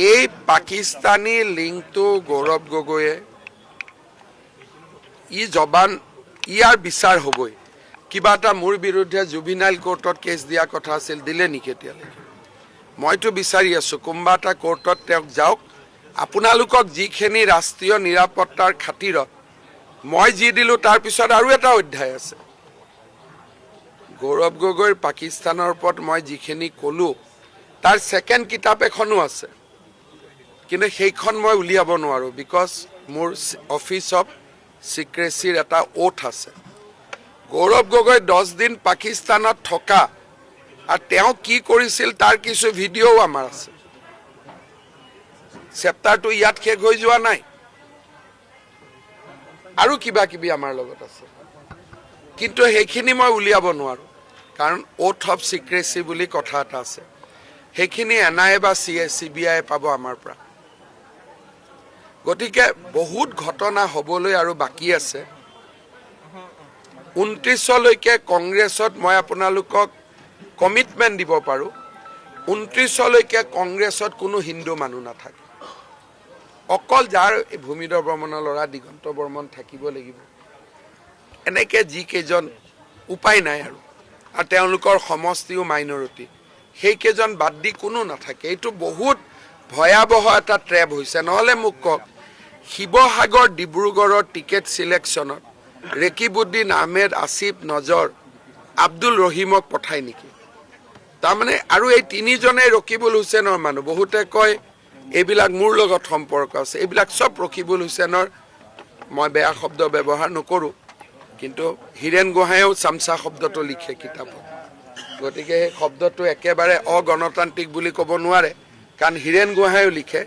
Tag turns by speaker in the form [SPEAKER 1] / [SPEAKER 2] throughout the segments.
[SPEAKER 1] এই পাকিস্তানী লিংকটো গৌৰৱ গগৈয়ে ইয়াৰ বিচাৰ হ'বই। কিবা এটা মোৰ বিৰুদ্ধে জুবিনাইল কোৰ্টত কেছ দিয়া কথা আছিল, দিলে নেকি এতিয়ালৈকে? মইতো বিচাৰি আছোঁ কোনোবা এটা কোৰ্টত তেওঁক যাওক। আপোনালোকক যিখিনি ৰাষ্ট্ৰীয় নিৰাপত্তাৰ খাতিৰত মই যি দিলোঁ তাৰ পিছত আৰু এটা অধ্যায় আছে। গৌৰৱ গগৈৰ পাকিস্তানৰ ওপৰত মই যিখিনি ক'লোঁ তাৰ ছেকেণ্ড কিতাপ এখনো আছে, কিন্তু সেইখন মই উলিয়াব নোৱাৰোঁ বিকজ মোৰ অফিচ অফ চিক্ৰেচিৰ এটা ওথ আছে। গৌৰৱ গগৈ 10 দিন পাকিস্তানত থকা আৰু তেওঁ কি কৰিছিল তাৰ কিছু ভিডিঅ'ও আমাৰ আছে। চেপ্টাৰটো ইয়াত শেষ হৈ যোৱা নাই, আৰু কিবা কিবি আমাৰ লগত আছে, কিন্তু সেইখিনি মই উলিয়াব নোৱাৰোঁ কাৰণ ওথ অফ চিক্ৰেচি বুলি কথা এটা আছে। সেইখিনি NIA বা CBI পাব আমাৰ পৰা। গতিকে বহুত ঘটনা হ'বলৈ আৰু বাকী আছে। 29লৈকে কংগ্ৰেছত মই আপোনালোকক কমিটমেণ্ট দিব পাৰোঁ, 29লৈকে কংগ্ৰেছত কোনো হিন্দু মানুহ নাথাকে। অকল যাৰ ভূমিধৰ বৰ্মনৰ ল'ৰা দিগন্ত বৰ্মন থাকিব লাগিব, এনেকৈ যিকেইজন উপায় নাই আৰু তেওঁলোকৰ সমষ্টিও মাইনৰিটি, সেইকেইজন বাদ দি কোনো নাথাকে। এইটো বহুত ভয়াৱহ এটা ট্ৰেপ হৈছে। নহ'লে মোক কওক, শিৱসাগৰ ডিব্ৰুগড়ৰ টিকেট চিলেকশ্যনত ৰেকিবুদ্দিন আহমেদ, আসিফ নজৰ, আব্দুল ৰহিমক পঠায় নেকি? তাৰমানে আৰু এই তিনিজনেই ৰকিবুল হুছেইনৰ মানুহ। বহুতে কয় এইবিলাক মোৰ লগত সম্পৰ্ক আছে, এইবিলাক চব ৰকিবুল হুছেইনৰ। মই বেয়া শব্দ ব্যৱহাৰ নকৰোঁ, কিন্তু হীৰেণ গোহাঁয়েও চামচা শব্দটো লিখে কিতাপত। গতিকে সেই শব্দটো একেবাৰে অগণতান্ত্ৰিক বুলি ক'ব নোৱাৰে, কাৰণ হীৰেণ গোহাঁয়েও লিখে।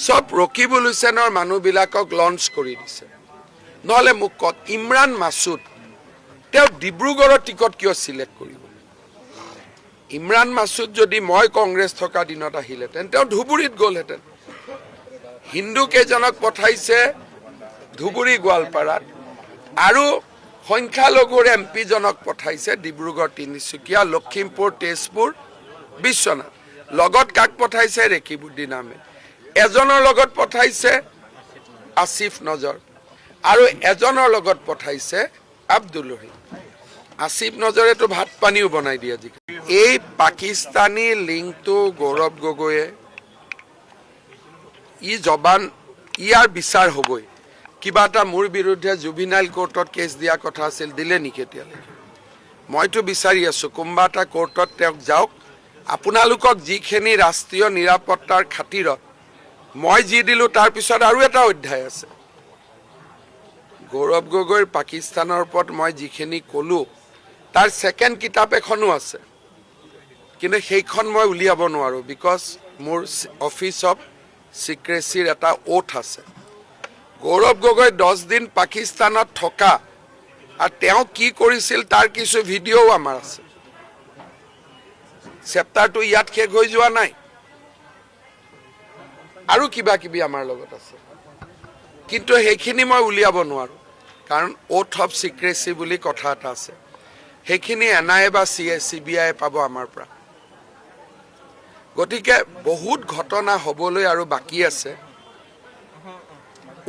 [SPEAKER 1] চব ৰকিবুল হুছেইনৰ মানুহবিলাকক লঞ্চ কৰি দিছে। নহ'লে মোক কওক, ইমৰান মাছুদ তেওঁ ডিব্ৰুগড়ৰ টিকট কিয় চিলেক্ট কৰিব? ইমৰান মাছুদ যদি মই কংগ্ৰেছ থকা দিনত আহিলেহেঁতেন তেওঁ ধুবুৰীত গ'লহেঁতেন। হিন্দু কেইজনক পঠাইছে ধুবুৰী গোৱালপাৰাত, আৰু সংখ্যালঘুৰ MP জনক পঠাইছে ডিব্ৰুগড়, তিনিচুকীয়া, লখিমপুৰ, তেজপুৰ, বিশ্বনাথ। লগত কাক পঠাইছে? ৰেকিবুদ্দিন আহমেদ। এজনৰ লগত পঠাইছে আসিফ নজৰ, আৰু এজনৰ লগত পঠাইছে আব্দুল ৰহিম। আসিফ নজৰেতো ভাত পানীও বনাই দিয়ে আজিকালি। এই পাকিস্তানী লিংকটো গৌৰৱ গগৈয়ে ইয়াৰ বিচাৰ হ'বই। কিবা এটা মোৰ বিৰুদ্ধে জুবিনাইল কোৰ্টত কেছ দিয়া কথা আছিল, দিলে নেকি এতিয়ালৈকে? মইতো বিচাৰি আছোঁ কোনোবা এটা কোৰ্টত তেওঁক যাওক। আপোনালোকক যিখিনি ৰাষ্ট্ৰীয় নিৰাপত্তাৰ খাতিৰত মই যি দিলোঁ তাৰ পিছত আৰু এটা অধ্যায় আছে। গৌৰৱ গগৈৰ পাকিস্তানৰ ওপৰত মই যিখিনি ক'লোঁ তাৰ ছেকেণ্ড কিতাপ এখনো আছে, কিন্তু সেইখন মই উলিয়াব নোৱাৰোঁ বিকজ মোৰ অফিচ অফ চিক্ৰেচিৰ এটা ওথ আছে। গৌৰৱ গগৈ 10 দিন পাকিস্তানত থকা আৰু তেওঁ কি কৰিছিল তাৰ কিছু ভিডিঅ'ও আমাৰ আছে। চেপ্টাৰটো ইয়াত শেষ হৈ যোৱা নাই, আৰু কিবা কিবি আমাৰ লগত আছে, কিন্তু সেইখিনি মই উলিয়াব নোৱাৰোঁ কাৰণ ওথ অফ চিক্ৰেচি বুলি কথা এটা আছে। সেইখিনি NIA বা CBI পাব আমাৰ পৰা। গতিকে বহুত ঘটনা হ'বলৈ আৰু বাকী আছে।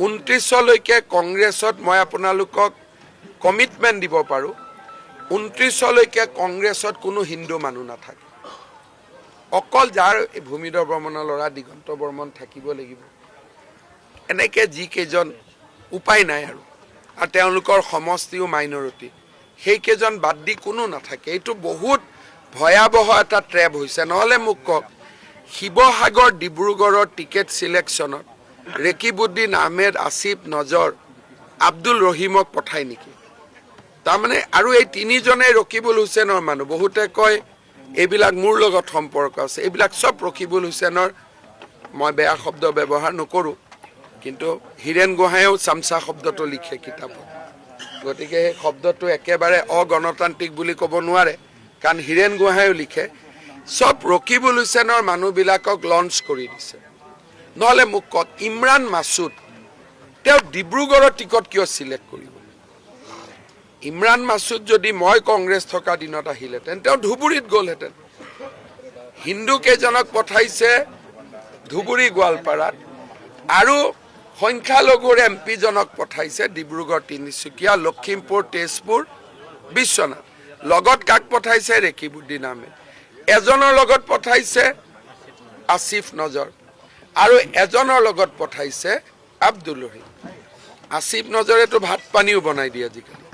[SPEAKER 1] 29লৈকে কংগ্ৰেছত মই আপোনালোকক কমিটমেণ্ট দিব পাৰোঁ, 29লৈকে কংগ্ৰেছত কোনো হিন্দু মানুহ নাথাকে। অকল যাৰ ভূমিধৰ বৰ্মনৰ ল'ৰা দিগন্ত বৰ্মন থাকিব লাগিব, এনেকৈ যিকেইজন উপায় নাই আৰু তেওঁলোকৰ সমষ্টিও মাইনৰিটি, সেইকেইজন বাদ দি কোনো নাথাকে। এইটো বহুত ভয়াৱহ এটা ট্ৰেপ হৈছে। নহ'লে মোক কওক, শিৱসাগৰ ডিব্ৰুগড়ৰ টিকেট চিলেকশ্যনত ৰেকিবুদ্দিন আহমেদ, আসিফ নজৰ, আব্দুল ৰহিমক পঠায় নেকি? তাৰমানে আৰু এই তিনিজনেই ৰকিবুল হুছেইনৰ মানুহ। বহুতে কয় এইবিলাক মোৰ লগত সম্পৰ্ক আছে, এইবিলাক চব ৰকিবুল হুছেইনৰ। মই বেয়া শব্দ ব্যৱহাৰ নকৰোঁ, কিন্তু হীৰেণ গোহাঁয়েও চামচা শব্দটো লিখে কিতাপত। গতিকে সেই শব্দটো একেবাৰে অগণতান্ত্ৰিক বুলি ক'ব নোৱাৰে, কাৰণ হীৰেণ গোহাঁয়েও লিখে। চব ৰকিবুল হুছেইনৰ মানুহবিলাকক লঞ্চ কৰি দিছে। নহ'লে মোক কওক, ইমৰান মাছুদ তেওঁ ডিব্ৰুগড়ৰ টিকট কিয় চিলেক্ট কৰিব? ইমৰান মাছুদ যদি মই কংগ্ৰেছ থকা দিনত আহিলেহেঁতেন তেওঁ ধুবুৰীত গ'লহেঁতেন। হিন্দু কেইজনক পঠাইছে ধুবুৰী গোৱালপাৰাত আৰু সংখ্যালঘুৰ এমপিজনক পঠাইছে ডিব্ৰুগড় তিনিচুকীয়া লখিমপুৰ তেজপুৰ বিশ্বনাথ লগত কাক পঠাইছে ৰেকিবুদ্দিন আহমেদ এজনৰ লগত পঠাইছে আসিফ নজৰ আৰু এজনৰ লগত পঠাইছে আব্দুল ৰহিম আসিফ নজৰেতো ভাত পানীও বনাই দিয়ে আজিকালি